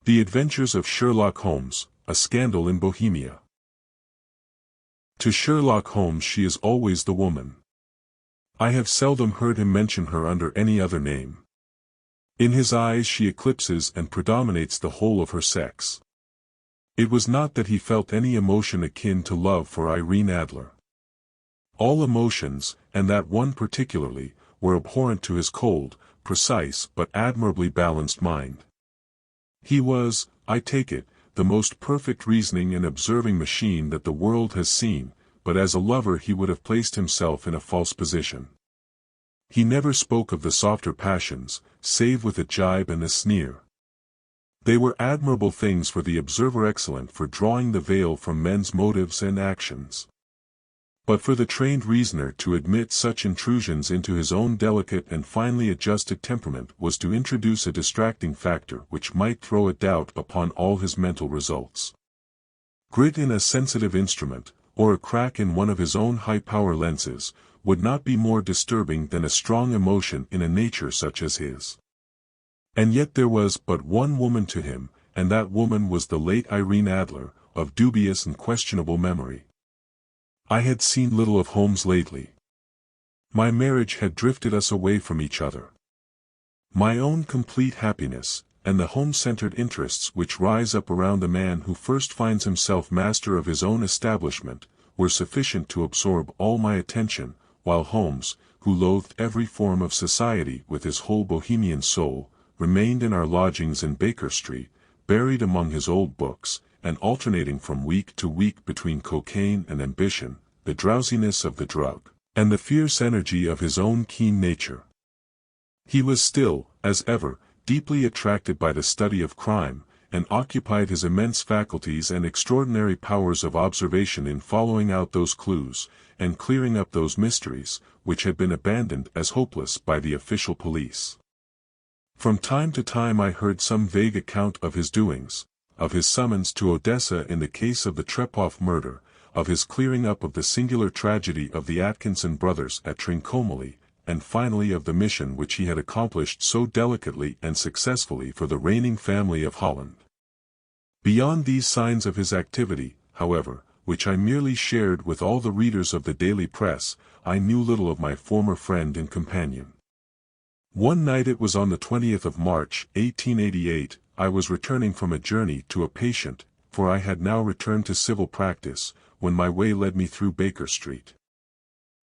The Adventures of Sherlock Holmes, a Scandal in Bohemia. To Sherlock Holmes she is always the woman. I have seldom heard him mention her under any other name. In his eyes she eclipses and predominates the whole of her sex. It was not that he felt any emotion akin to love for Irene Adler. All emotions, and that one particularly, were abhorrent to his cold, precise but admirably balanced mind. He was, I take it, the most perfect reasoning and observing machine that the world has seen, but as a lover he would have placed himself in a false position. He never spoke of the softer passions, save with a jibe and a sneer. They were admirable things for the observer, excellent for drawing the veil from men's motives and actions. But for the trained reasoner to admit such intrusions into his own delicate and finely adjusted temperament was to introduce a distracting factor which might throw a doubt upon all his mental results. Grit in a sensitive instrument, or a crack in one of his own high-power lenses, would not be more disturbing than a strong emotion in a nature such as his. And yet there was but one woman to him, and that woman was the late Irene Adler, of dubious and questionable memory. I had seen little of Holmes lately. My marriage had drifted us away from each other. My own complete happiness, and the home-centered interests which rise up around a man who first finds himself master of his own establishment, were sufficient to absorb all my attention, while Holmes, who loathed every form of society with his whole Bohemian soul, remained in our lodgings in Baker Street, buried among his old books, and alternating from week to week between cocaine and ambition, the drowsiness of the drug, and the fierce energy of his own keen nature. He was still, as ever, deeply attracted by the study of crime, and occupied his immense faculties and extraordinary powers of observation in following out those clues, and clearing up those mysteries, which had been abandoned as hopeless by the official police. From time to time I heard some vague account of his doings, of his summons to Odessa in the case of the Trepoff murder, of his clearing up of the singular tragedy of the Atkinson brothers at Trincomalee, and finally of the mission which he had accomplished so delicately and successfully for the reigning family of Holland. Beyond these signs of his activity, however, which I merely shared with all the readers of the daily press, I knew little of my former friend and companion. One night, it was on the 20th of March, 1888, I was returning from a journey to a patient, for I had now returned to civil practice, when my way led me through Baker Street.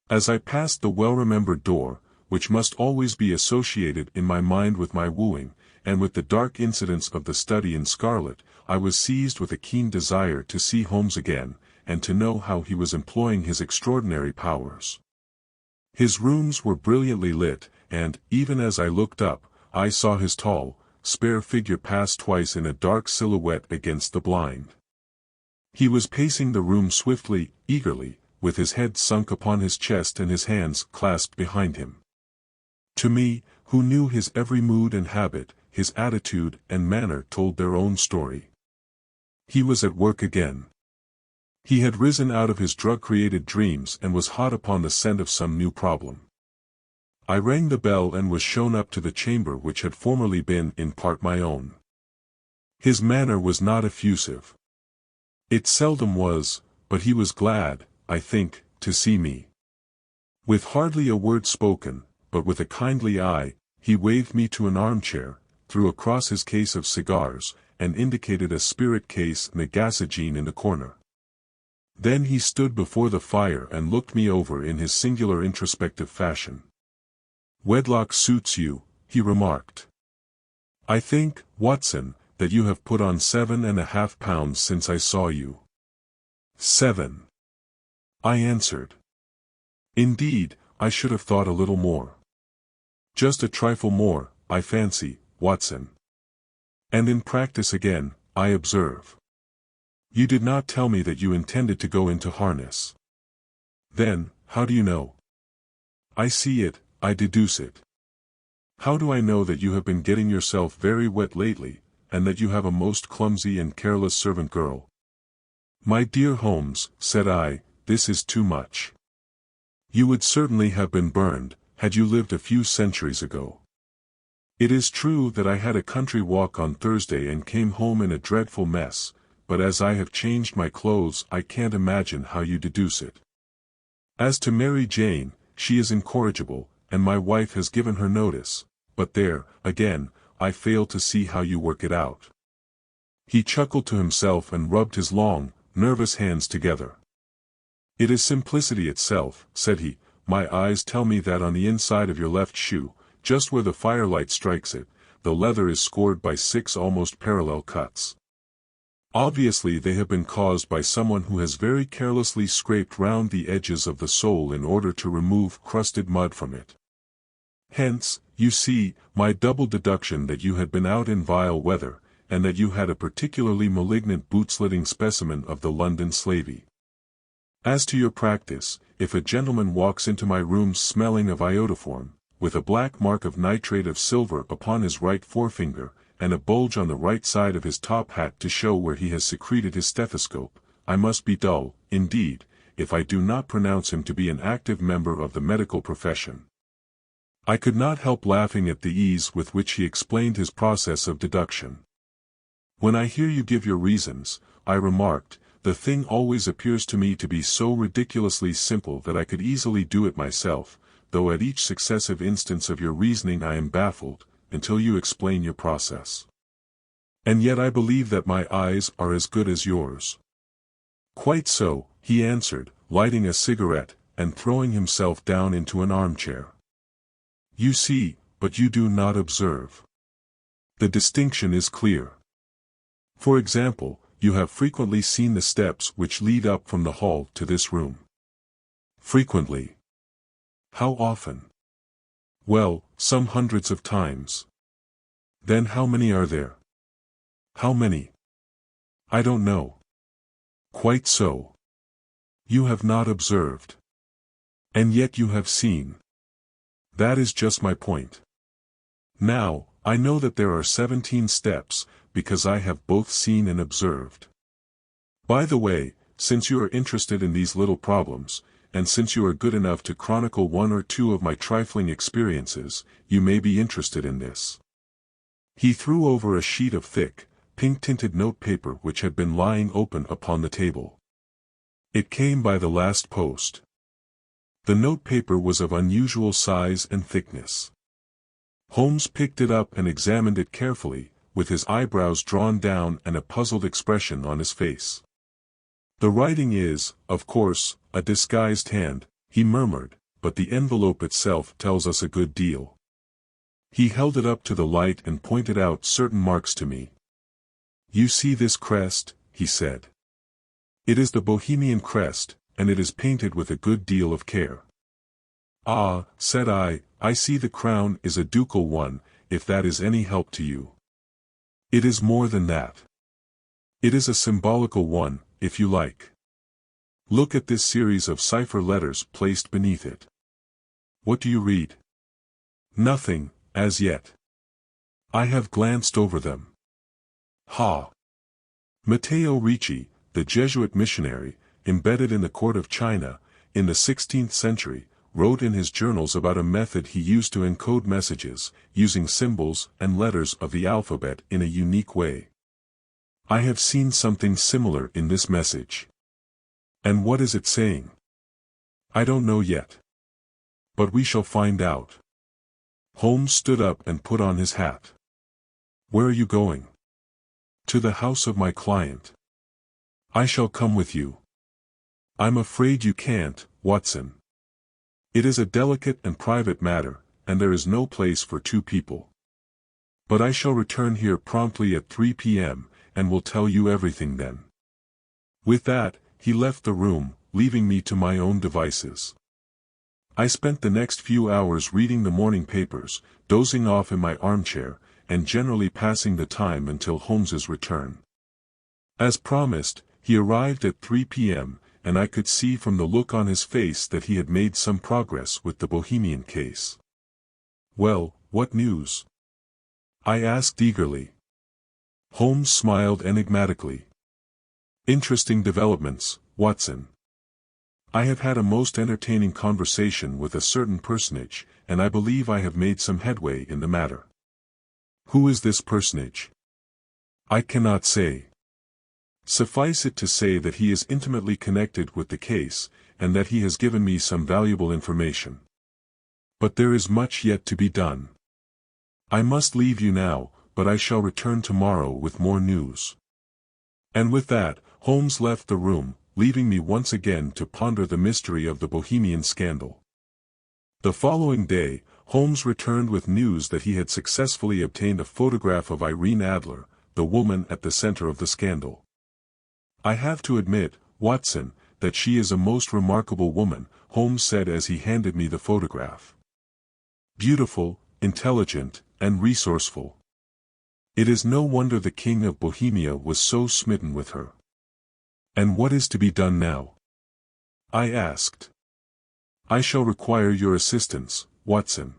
As I passed the well-remembered door, which must always be associated in my mind with my wooing, and with the dark incidents of the study in scarlet, I was seized with a keen desire to see Holmes again, and to know how he was employing his extraordinary powers. His rooms were brilliantly lit, and, even as I looked up, I saw his tall, spare figure pass twice in a dark silhouette against the blind. He was pacing the room swiftly, eagerly, with his head sunk upon his chest and his hands clasped behind him. To me, who knew his every mood and habit, his attitude and manner told their own story. He was at work again. He had risen out of his drug-created dreams and was hot upon the scent of some new problem. I rang the bell and was shown up to the chamber which had formerly been in part my own. His manner was not effusive. It seldom was, but he was glad, I think, to see me. With hardly a word spoken, but with a kindly eye, he waved me to an armchair, threw across his case of cigars, and indicated a spirit case and a gasogene in the corner. Then he stood before the fire and looked me over in his singular introspective fashion. "Wedlock suits you," he remarked. "I think, Watson, that you have put on 7.5 pounds since I saw you." 7. I answered. "Indeed, I should have thought a little more." "Just a trifle more, I fancy, Watson." "And in practice again, I observe. You did not tell me that you intended to go into harness." "Then, how do you know?" "I see it, I deduce it." "How do I know that you have been getting yourself very wet lately, and that you have a most clumsy and careless servant girl?" "My dear Holmes," said I, "this is too much. You would certainly have been burned, had you lived a few centuries ago. It is true that I had a country walk on Thursday and came home in a dreadful mess, but as I have changed my clothes I can't imagine how you deduce it. As to Mary Jane, she is incorrigible, and my wife has given her notice, but there, again, I fail to see how you work it out. He chuckled to himself and rubbed his long, nervous hands together. It is simplicity itself, said he. My eyes tell me that on the inside of your left shoe, just where the firelight strikes it, the leather is scored by 6 almost parallel cuts. Obviously they have been caused by someone who has very carelessly scraped round the edges of the sole in order to remove crusted mud from it. Hence, you see, my double deduction that you had been out in vile weather, and that you had a particularly malignant boot-slitting specimen of the London slavey. As to your practice, if a gentleman walks into my room smelling of iodoform, with a black mark of nitrate of silver upon his right forefinger, and a bulge on the right side of his top hat to show where he has secreted his stethoscope, I must be dull, indeed, if I do not pronounce him to be an active member of the medical profession. I could not help laughing at the ease with which he explained his process of deduction. When I hear you give your reasons, I remarked, the thing always appears to me to be so ridiculously simple that I could easily do it myself, though at each successive instance of your reasoning I am baffled, until you explain your process. And yet I believe that my eyes are as good as yours. Quite so, he answered, lighting a cigarette, and throwing himself down into an armchair. You see, but you do not observe. The distinction is clear. For example, you have frequently seen the steps which lead up from the hall to this room. Frequently. How often? Well, some hundreds of times. Then how many are there? How many? I don't know. Quite so. You have not observed. And yet you have seen. That is just my point. Now, I know that there are 17 steps, because I have both seen and observed. By the way, since you are interested in these little problems, and since you are good enough to chronicle 1 or 2 of my trifling experiences, you may be interested in this. He threw over a sheet of thick, pink-tinted notepaper which had been lying open upon the table. It came by the last post. The notepaper was of unusual size and thickness. Holmes picked it up and examined it carefully, with his eyebrows drawn down and a puzzled expression on his face. The writing is, of course, a disguised hand, he murmured, but the envelope itself tells us a good deal. He held it up to the light and pointed out certain marks to me. You see this crest, he said. It is the Bohemian crest, and it is painted with a good deal of care. Ah, said I see the crown is a ducal one, if that is any help to you. It is more than that. It is a symbolical one, if you like. Look at this series of cipher letters placed beneath it. What do you read? Nothing, as yet. I have glanced over them. Ha! Matteo Ricci, the Jesuit missionary, embedded in the court of China, in the 16th century, wrote in his journals about a method he used to encode messages, using symbols and letters of the alphabet in a unique way. I have seen something similar in this message. And what is it saying? I don't know yet. But we shall find out. Holmes stood up and put on his hat. Where are you going? To the house of my client. I shall come with you. I'm afraid you can't, Watson. It is a delicate and private matter, and there is no place for 2 people. But I shall return here promptly at 3 p.m., and will tell you everything then. With that, he left the room, leaving me to my own devices. I spent the next few hours reading the morning papers, dozing off in my armchair, and generally passing the time until Holmes's return. As promised, he arrived at 3 p.m., and I could see from the look on his face that he had made some progress with the Bohemian case. Well, what news? I asked eagerly. Holmes smiled enigmatically. Interesting developments, Watson. I have had a most entertaining conversation with a certain personage, and I believe I have made some headway in the matter. Who is this personage? I cannot say. Suffice it to say that he is intimately connected with the case, and that he has given me some valuable information. But there is much yet to be done. I must leave you now, but I shall return tomorrow with more news. And with that, Holmes left the room, leaving me once again to ponder the mystery of the Bohemian scandal. The following day, Holmes returned with news that he had successfully obtained a photograph of Irene Adler, the woman at the center of the scandal. I have to admit, Watson, that she is a most remarkable woman, Holmes said as he handed me the photograph. Beautiful, intelligent, and resourceful. It is no wonder the King of Bohemia was so smitten with her. And what is to be done now? I asked. I shall require your assistance, Watson.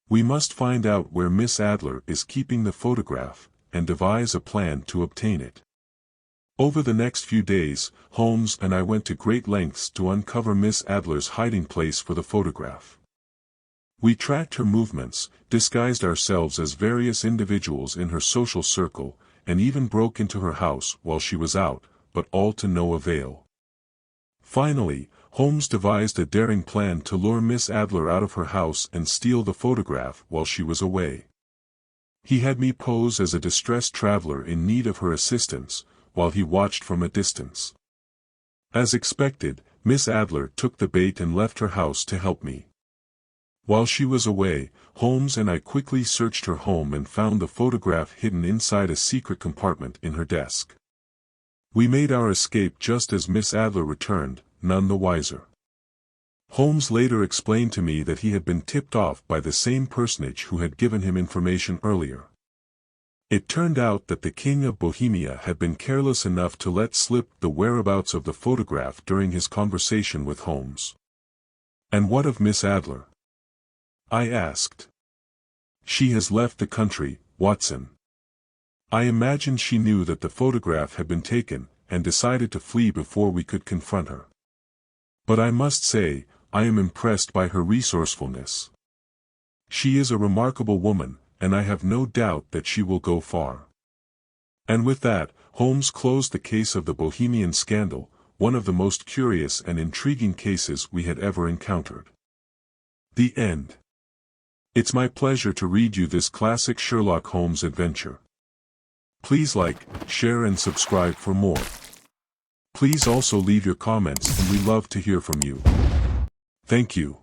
We must find out where Miss Adler is keeping the photograph, and devise a plan to obtain it. Over the next few days, Holmes and I went to great lengths to uncover Miss Adler's hiding place for the photograph. We tracked her movements, disguised ourselves as various individuals in her social circle, and even broke into her house while she was out, but all to no avail. Finally, Holmes devised a daring plan to lure Miss Adler out of her house and steal the photograph while she was away. He had me pose as a distressed traveler in need of her assistance, while he watched from a distance. As expected, Miss Adler took the bait and left her house to help me. While she was away, Holmes and I quickly searched her home and found the photograph hidden inside a secret compartment in her desk. We made our escape just as Miss Adler returned, none the wiser. Holmes later explained to me that he had been tipped off by the same personage who had given him information earlier. It turned out that the King of Bohemia had been careless enough to let slip the whereabouts of the photograph during his conversation with Holmes. And what of Miss Adler? I asked. She has left the country, Watson. I imagine she knew that the photograph had been taken, and decided to flee before we could confront her. But I must say, I am impressed by her resourcefulness. She is a remarkable woman, and I have no doubt that she will go far. And with that, Holmes closed the case of the Bohemian scandal, one of the most curious and intriguing cases we had ever encountered. The end. It's my pleasure to read you this classic Sherlock Holmes adventure. Please like, share and subscribe for more. Please also leave your comments and we love to hear from you. Thank you.